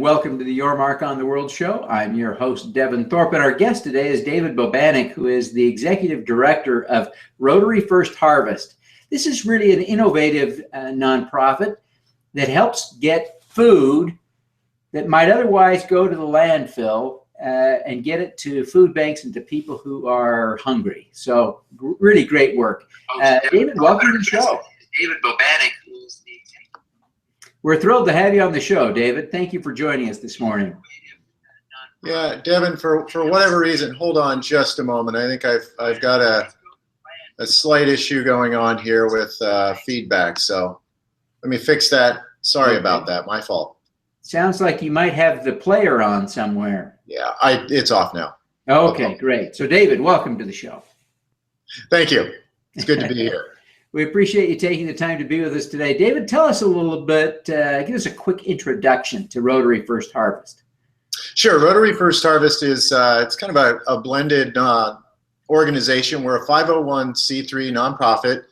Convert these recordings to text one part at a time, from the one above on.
welcome to the Your Mark on the World show. I'm your host, Devin Thorpe, and our guest today is David Bobanick, who is the Executive Director of Rotary First Harvest. This is really an innovative nonprofit that helps get food that might otherwise go to the landfill and get it to food banks and to people who are hungry. So really great work. David, welcome to the show. David Bobanick, who is the... We're thrilled to have you on the show, David. Thank you for joining us this morning. Yeah, Devin, for whatever reason, hold on just a moment. I think I've got a slight issue going on here with feedback, so let me fix that. Sorry about that, my fault. Sounds like you might have the player on somewhere. Yeah, it's off now. Okay, great. So David, welcome to the show. Thank you. It's good to be here. We appreciate you taking the time to be with us today. David, tell us a little bit, give us a quick introduction to Rotary First Harvest. Sure. Rotary First Harvest is it's kind of a blended organization. We're a 501c3 nonprofit,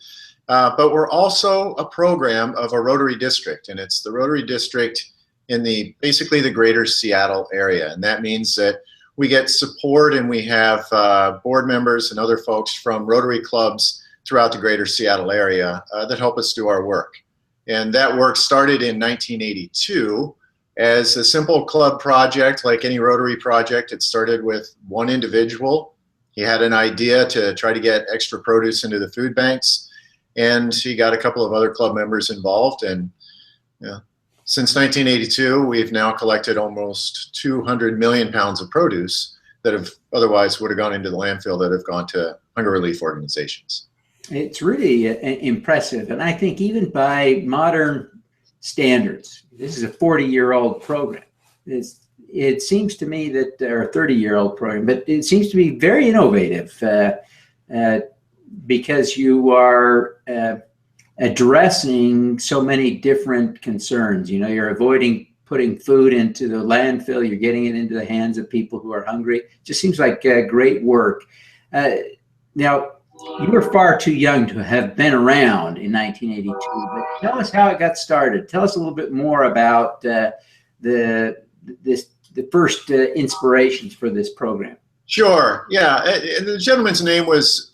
but we're also a program of a Rotary District, and it's the Rotary District in basically the greater Seattle area. And that means that we get support and we have board members and other folks from Rotary clubs throughout the greater Seattle area that help us do our work. And that work started in 1982 as a simple club project, like any Rotary project. It started with one individual. He had an idea to try to get extra produce into the food banks, and he got a couple of other club members involved. And since 1982, we've now collected almost 200 million pounds of produce that have otherwise would have gone into the landfill that have gone to hunger relief organizations. It's really impressive, and I think even by modern standards, this is a 40-year-old program. It seems to me that, or a 30-year-old program, but it seems to be very innovative because you are addressing so many different concerns. You know, you're avoiding putting food into the landfill, you're getting it into the hands of people who are hungry. It just seems like great work. Now, you were far too young to have been around in 1982, but tell us how it got started. Tell us a little bit more about the first inspirations for this program. Sure. Yeah, the gentleman's name was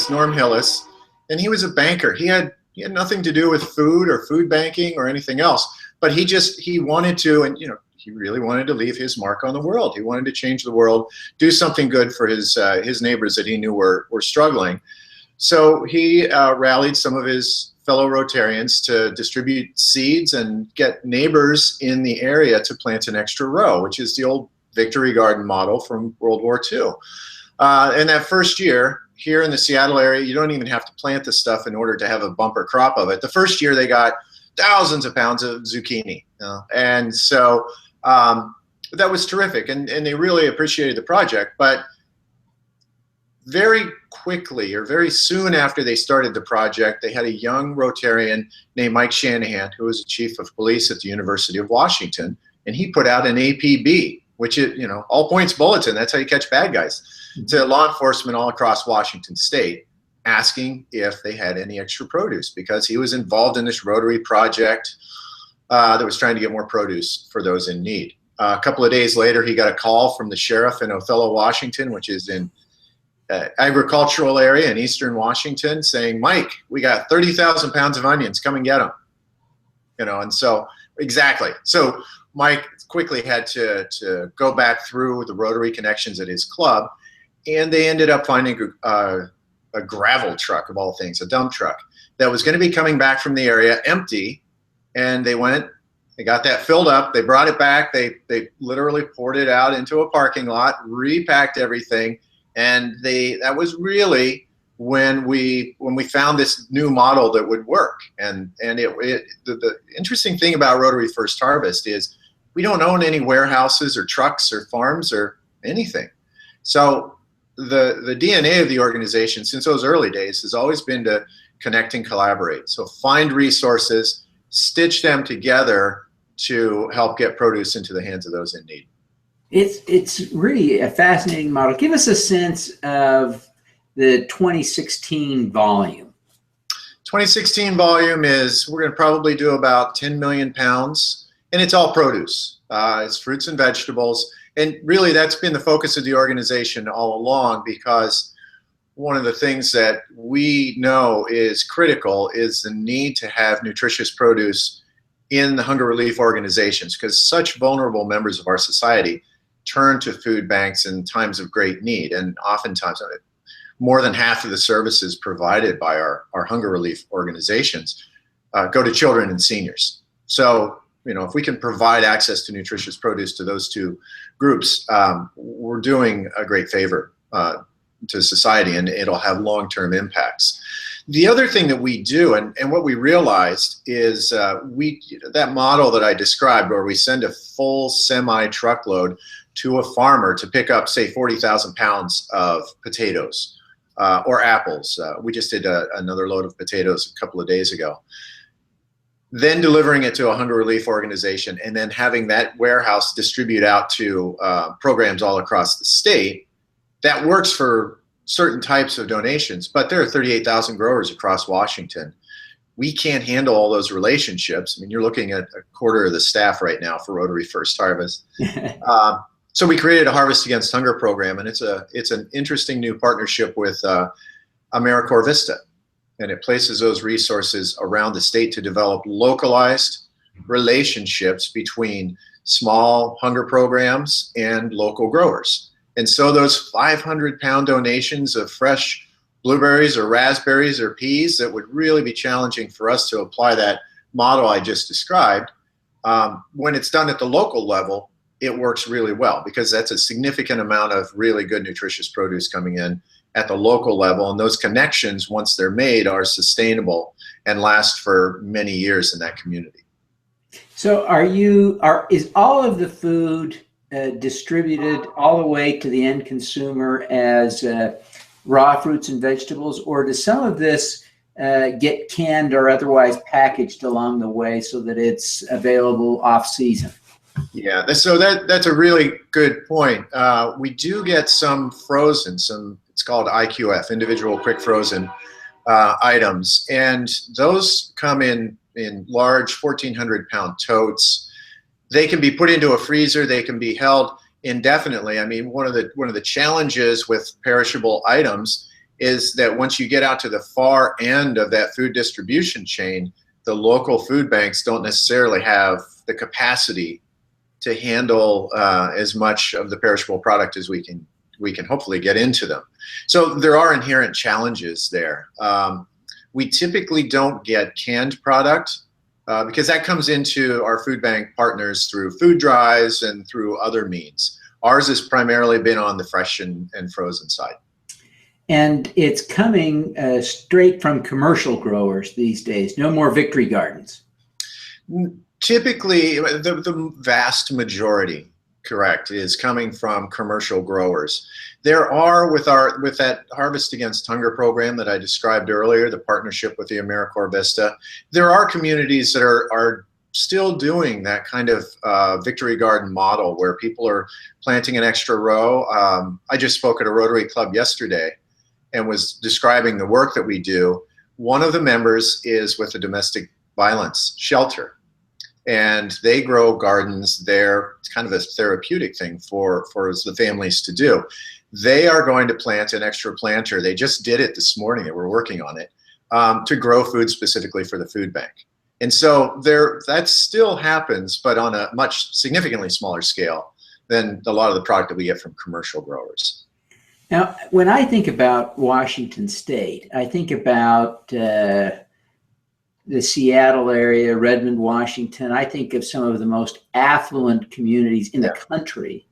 Norm Hillis, and he was a banker. He had nothing to do with food or food banking or anything else, but he wanted to, and he really wanted to leave his mark on the world. He wanted to change the world, do something good for his neighbors that he knew were struggling. So he rallied some of his fellow Rotarians to distribute seeds and get neighbors in the area to plant an extra row, which is the old Victory Garden model from World War II. And that first year, here in the Seattle area, you don't even have to plant the stuff in order to have a bumper crop of it. The first year they got thousands of pounds of zucchini. And so that was terrific, and they really appreciated the project. But very quickly, or very soon after they started the project, they had a young Rotarian named Mike Shanahan, who was a chief of police at the University of Washington, and he put out an APB, which is, all points bulletin. That's how you catch bad guys, to law enforcement all across Washington state, asking if they had any extra produce, because he was involved in this Rotary project that was trying to get more produce for those in need. A couple of days later, he got a call from the sheriff in Othello, Washington, which is in agricultural area in eastern Washington, saying, "Mike, we got 30,000 pounds of onions. Come and get them." And so exactly. So Mike quickly had to go back through the Rotary connections at his club, and they ended up finding a gravel truck, of all things, a dump truck that was going to be coming back from the area empty. And they got that filled up. They brought it back. They literally poured it out into a parking lot, repacked everything. And that was really when we found this new model that would work. And the interesting thing about Rotary First Harvest is we don't own any warehouses or trucks or farms or anything. So the DNA of the organization since those early days has always been to connect and collaborate. So find resources, stitch them together to help get produce into the hands of those in need. It's really a fascinating model. Give us a sense of the 2016 volume. 2016 volume is, we're going to probably do about 10 million pounds, and it's all produce. It's fruits and vegetables. And really, that's been the focus of the organization all along, because one of the things that we know is critical is the need to have nutritious produce in the hunger relief organizations, because such vulnerable members of our society turn to food banks in times of great need. And oftentimes, more than half of the services provided by our hunger relief organizations go to children and seniors. So, if we can provide access to nutritious produce to those two groups, we're doing a great favor to society, and it'll have long-term impacts. The other thing that we do, and what we realized is that model that I described, where we send a full semi-truckload to a farmer to pick up, say, 40,000 pounds of potatoes or apples. We just did another load of potatoes a couple of days ago. Then delivering it to a hunger relief organization, and then having that warehouse distribute out to programs all across the state. That works for certain types of donations, but there are 38,000 growers across Washington. We can't handle all those relationships. I mean, you're looking at a quarter of the staff right now for Rotary First Harvest. So we created a Harvest Against Hunger program, and it's an interesting new partnership with AmeriCorps Vista. And it places those resources around the state to develop localized relationships between small hunger programs and local growers. And so those 500-pound donations of fresh blueberries or raspberries or peas that would really be challenging for us to apply that model I just described, when it's done at the local level, it works really well, because that's a significant amount of really good nutritious produce coming in at the local level, and those connections, once they're made, are sustainable and last for many years in that community. So is all of the food distributed all the way to the end consumer as raw fruits and vegetables, or does some of this get canned or otherwise packaged along the way so that it's available off season? Yeah, so that's a really good point. We do get some frozen, it's called IQF, individual quick frozen items, and those come in large 1,400-pound totes. They can be put into a freezer. They can be held indefinitely. I mean, one of the challenges with perishable items is that once you get out to the far end of that food distribution chain, the local food banks don't necessarily have the capacity to handle as much of the perishable product as we can hopefully get into them. So there are inherent challenges there. We typically don't get canned product because that comes into our food bank partners through food drives and through other means. Ours has primarily been on the fresh and frozen side. And it's coming straight from commercial growers these days, no more victory gardens. Typically, the vast majority, correct, is coming from commercial growers. There are, with that Harvest Against Hunger program that I described earlier, the partnership with the AmeriCorps Vista, there are communities that are still doing that kind of victory garden model where people are planting an extra row. I just spoke at a Rotary Club yesterday and was describing the work that we do. One of the members is with a domestic violence shelter, and they grow gardens there. It's kind of a therapeutic thing for the families to do. They are going to plant an extra planter. They just did it this morning. They were working on it to grow food specifically for the food bank. And so that still happens, but on a much significantly smaller scale than a lot of the product that we get from commercial growers. Now, when I think about Washington State, I think about the Seattle area, Redmond, Washington. I think of some of the most affluent communities in the country.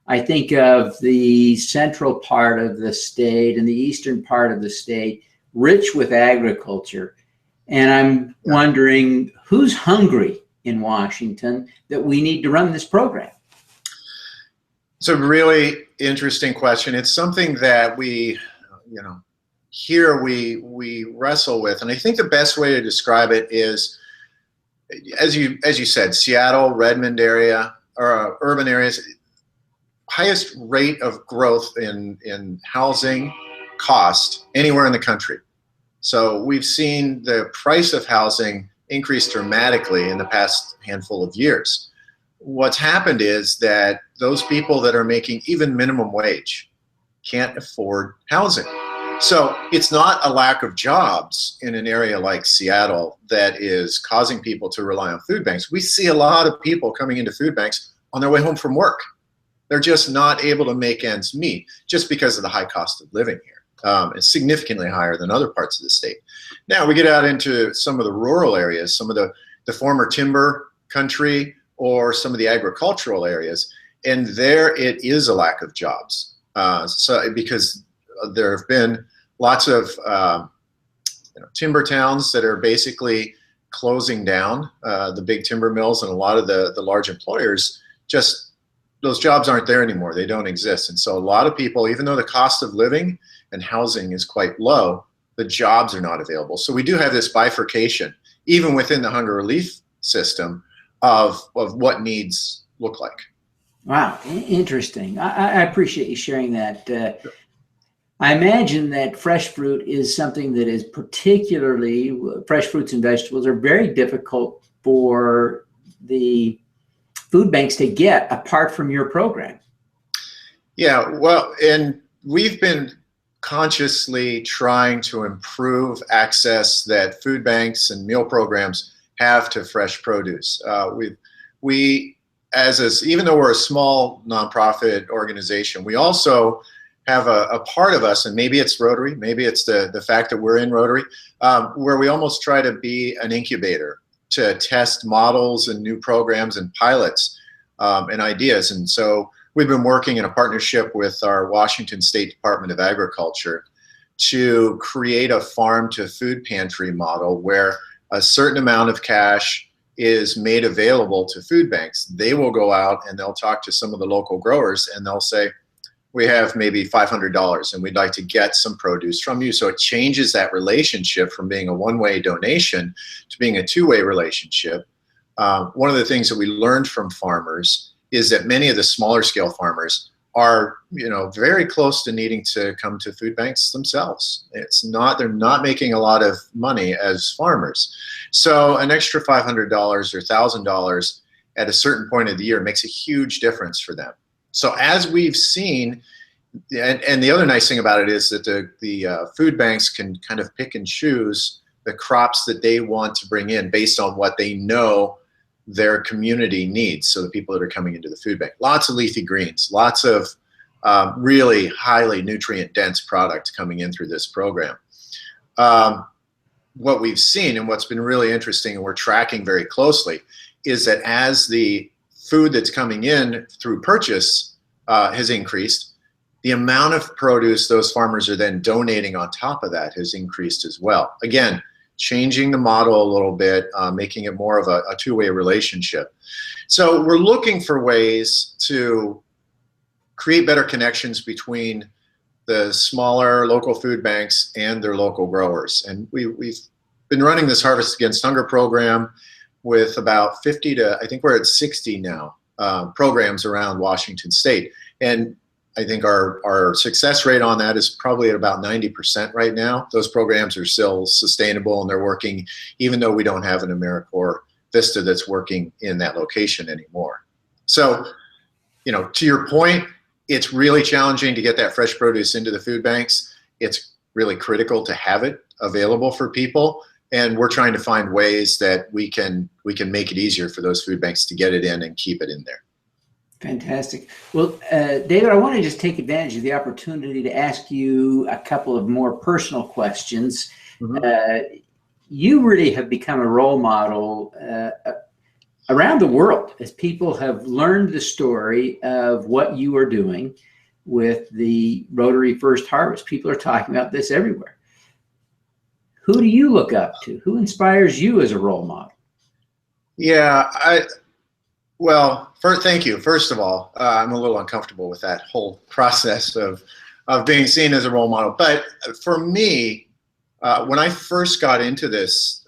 I think of the central part of the state and the eastern part of the state, rich with agriculture. And I'm wondering, who's hungry in Washington that we need to run this program? It's a really interesting question. It's something that we wrestle with. And I think the best way to describe it is, as you said, Seattle, Redmond area, or urban areas, highest rate of growth in housing cost anywhere in the country. So we've seen the price of housing increase dramatically in the past handful of years. what's happened is that those people that are making even minimum wage can't afford housing. So it's not a lack of jobs in an area like Seattle that is causing people to rely on food banks. We see a lot of people coming into food banks on their way home from work. They're just not able to make ends meet just because of the high cost of living here. It's significantly higher than other parts of the state. Now we get out into some of the rural areas, some of the former timber country or some of the agricultural areas, and there it is a lack of jobs. So because there have been lots of timber towns that are basically closing down, the big timber mills, and a lot of the large employers, just those jobs aren't there anymore. They don't exist. And so a lot of people, even though the cost of living and housing is quite low, the jobs are not available. So we do have this bifurcation, even within the hunger relief system, of what needs look like. Wow, interesting. I appreciate you sharing that. I imagine that fresh fruit is something that is particularly, fresh fruits and vegetables are very difficult for the food banks to get apart from your program. Yeah, well, and we've been consciously trying to improve access that food banks and meal programs have to fresh produce. Even though we're a small nonprofit organization, we also have a part of us, and maybe it's Rotary, maybe it's the fact that we're in Rotary, where we almost try to be an incubator to test models and new programs and pilots and ideas. And so we've been working in a partnership with our Washington State Department of Agriculture to create a farm to food pantry model where a certain amount of cash is made available to food banks. They will go out and they'll talk to some of the local growers and they'll say, we have maybe $500 and we'd like to get some produce from you. So it changes that relationship from being a one-way donation to being a two-way relationship. One of the things that we learned from farmers is that many of the smaller scale farmers are, very close to needing to come to food banks themselves. They're not making a lot of money as farmers. So an extra $500 or $1,000 at a certain point of the year makes a huge difference for them. So as we've seen, and the other nice thing about it is that the food banks can kind of pick and choose the crops that they want to bring in based on what they know their community needs. So the people that are coming into the food bank, lots of leafy greens, lots of really highly nutrient dense product coming in through this program. What we've seen and what's been really interesting and we're tracking very closely is that as the food that's coming in through purchase has increased, the amount of produce those farmers are then donating on top of that has increased as well. Again, changing the model a little bit, making it more of a two-way relationship. So we're looking for ways to create better connections between the smaller local food banks and their local growers. And we've been running this Harvest Against Hunger program with about 50 to, I think we're at 60 now, programs around Washington State. And I think our success rate on that is probably at about 90% right now. Those programs are still sustainable and they're working, even though we don't have an AmeriCorps Vista that's working in that location anymore. So, to your point, it's really challenging to get that fresh produce into the food banks. It's really critical to have it available for people. And we're trying to find ways that we can make it easier for those food banks to get it in and keep it in there. Fantastic. Well, David, I want to just take advantage of the opportunity to ask you a couple of more personal questions. Mm-hmm. You really have become a role model around the world as people have learned the story of what you are doing with the Rotary First Harvest. People are talking about this everywhere. Who do you look up to? Who inspires you as a role model? Yeah, well, first, thank you. First of all, I'm a little uncomfortable with that whole process of being seen as a role model. But for me, when I first got into this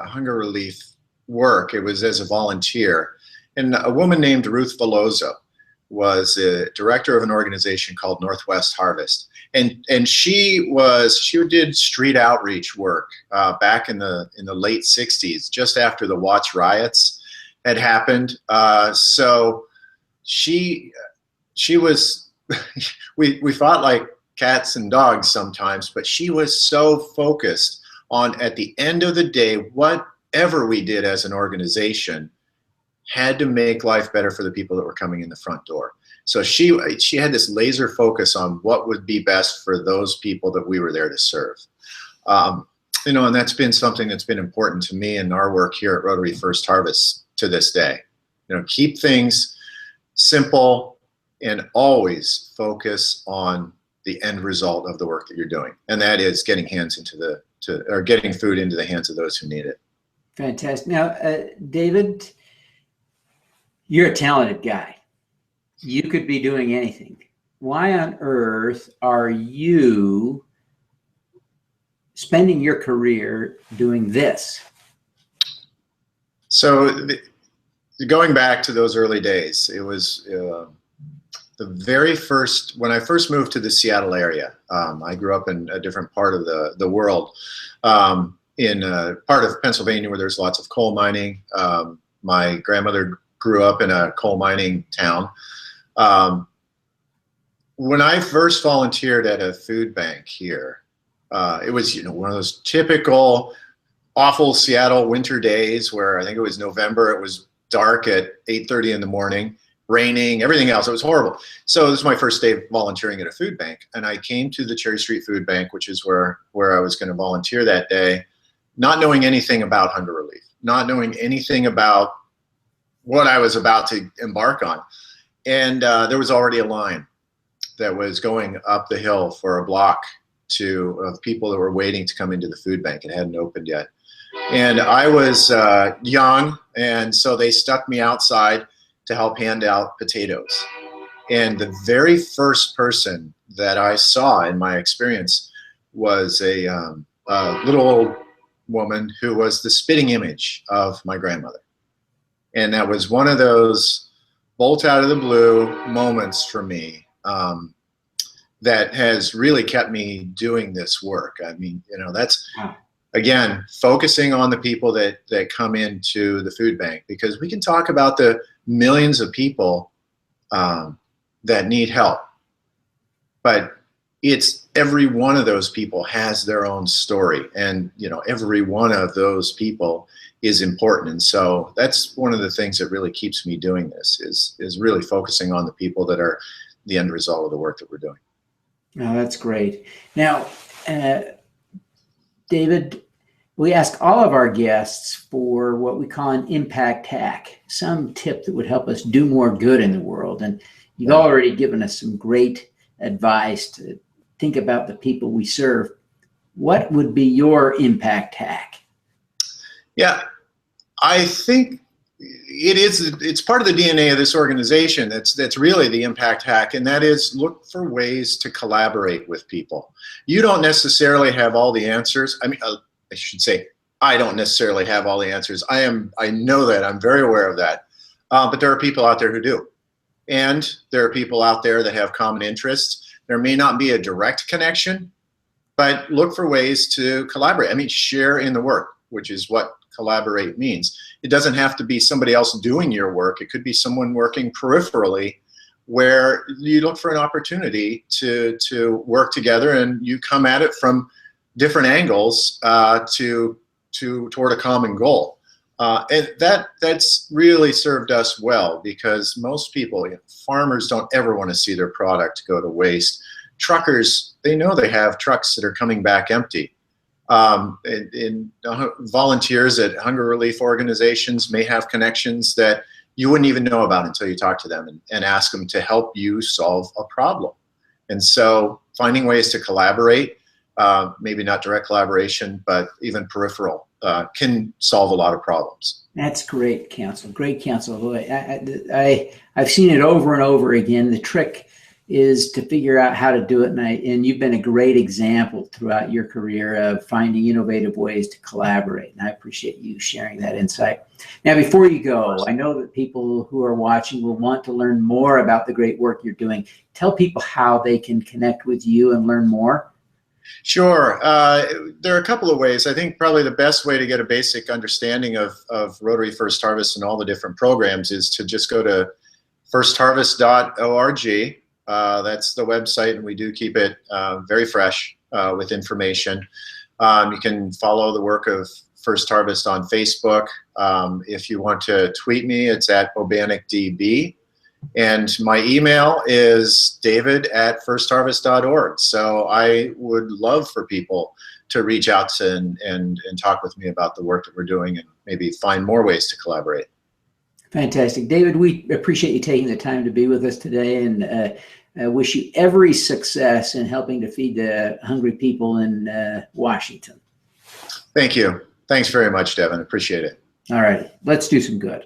hunger relief work, it was as a volunteer. And a woman named Ruth Veloso was a director of an organization called Northwest Harvest. And she did street outreach work back in the late 60s, just after the Watts riots. had happened. So she was, we fought like cats and dogs sometimes, but she was so focused on, at the end of the day, whatever we did as an organization had to make life better for the people that were coming in the front door. So she had this laser focus on what would be best for those people that we were there to serve. You know, and that's been something that's been important to me in our work here at Rotary First Harvest to this day. You know, keep things simple and always focus on the end result of the work that you're doing, and that is getting getting food into the hands of those who need it. Fantastic. Now, David, you're a talented guy. You could be doing anything. Why on earth are you spending your career doing this? So going back to those early days, it was the very first, when I first moved to the Seattle area. I grew up in a different part of the world, in a part of Pennsylvania where there's lots of coal mining. My grandmother grew up in a coal mining town. When I first volunteered at a food bank here, it was, you know, one of those typical awful Seattle winter days where I think it was November. It was dark at 8:30 in the morning, raining, everything else. It was horrible. So this was my first day volunteering at a food bank, and I came to the Cherry Street Food Bank, which is where I was going to volunteer that day, not knowing anything about hunger relief, not knowing anything about what I was about to embark on. And there was already a line that was going up the hill for a block of people that were waiting to come into the food bank. It hadn't opened yet. And I was young, and so they stuck me outside to help hand out potatoes. And the very first person that I saw in my experience was a little old woman who was the spitting image of my grandmother. And that was one of those bolt out of the blue moments for me that has really kept me doing this work. I mean, you know, that's, again, focusing on the people that come into the food bank, because we can talk about the millions of people that need help, but it's every one of those people has their own story, and you know, every one of those people is important. And so that's one of the things that really keeps me doing this, is really focusing on the people that are the end result of the work that we're doing. Oh, that's great. Now, David, we ask all of our guests for what we call an impact hack, some tip that would help us do more good in the world. And you've already given us some great advice to think about the people we serve. What would be your impact hack? Yeah, I think it's part of the DNA of this organization. That's really the impact hack, and that is look for ways to collaborate with people. You don't necessarily have all the answers. I mean, I should say, I don't necessarily have all the answers. I know that, I'm very aware of that. But there are people out there who do. And there are people out there that have common interests. There may not be a direct connection, but look for ways to collaborate. I mean, share in the work, which is what collaborate means. It doesn't have to be somebody else doing your work. It could be someone working peripherally, where you look for an opportunity to work together, and you come at it from different angles toward a common goal. And that's really served us well, because most people, farmers don't ever want to see their product go to waste. Truckers, they know they have trucks that are coming back empty. Volunteers at hunger relief organizations may have connections that you wouldn't even know about until you talk to them and ask them to help you solve a problem. And so finding ways to collaborate, maybe not direct collaboration, but even peripheral, can solve a lot of problems. That's great counsel. Great counsel. I've seen it over and over again. The trick is to figure out how to do it, and you've been a great example throughout your career of finding innovative ways to collaborate, and I appreciate you sharing that insight. Now, before you go, I know that people who are watching will want to learn more about the great work you're doing. Tell people how they can connect with you and learn more. Sure. There are a couple of ways. I think probably the best way to get a basic understanding of Rotary First Harvest and all the different programs is to just go to firstharvest.org. That's the website, and we do keep it very fresh with information. You can follow the work of First Harvest on Facebook. If you want to tweet me, it's at BobanickDB. And my email is david@firstharvest.org. So I would love for people to reach out to and talk with me about the work that we're doing and maybe find more ways to collaborate. Fantastic. David, we appreciate you taking the time to be with us today, and I wish you every success in helping to feed the hungry people in Washington. Thank you. Thanks very much, Devin. Appreciate it. All right. Let's do some good.